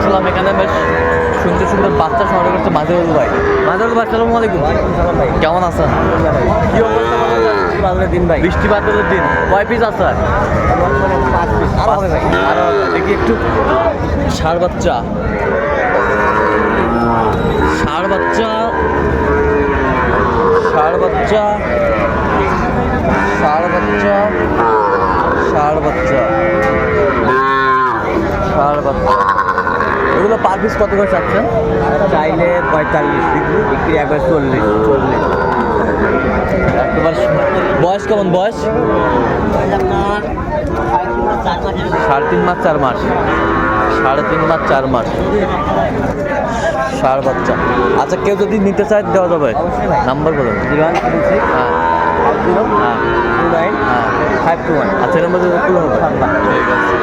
আসলাম এখানে বেশ সুন্দর সুন্দর বাচ্চা সংগ্রহ করছে মাঝেরুল ভাই। মাঝেরুল ভাই আসসালামু আলাইকুম। কেমন আছেন? কি অবস্থা বলেন? দিন ভাই বৃষ্টি বাদলের দিন কয় পিস আছে? আর দেখি একটু ষাঁড় বাচ্চা ষাঁড় বাচ্চা ষাঁড় বাচ্চা ষাঁড় বাচ্চা ষাঁড় বাচ্চা ষাঁড় বাচ্চা এগুলো পার পিস কত করে চাচ্ছেন? চাইলে 45 বিক্রি একবার 40 একবার বয়স কেমন? বয়স আপনার 3.5 মাস 4 মাস 3.5 মাস 4 মাস ষাঁড় বাচ্চা। আচ্ছা কেউ যদি নিতে চায় দেওয়া যাবে? অবশ্যই ভাই। নাম্বার বলুন। 0136 হ্যাঁ 50 হ্যাঁ 29 হ্যাঁ 521। আচ্ছা এর মধ্যে একটু হবে। ঠিক আছে।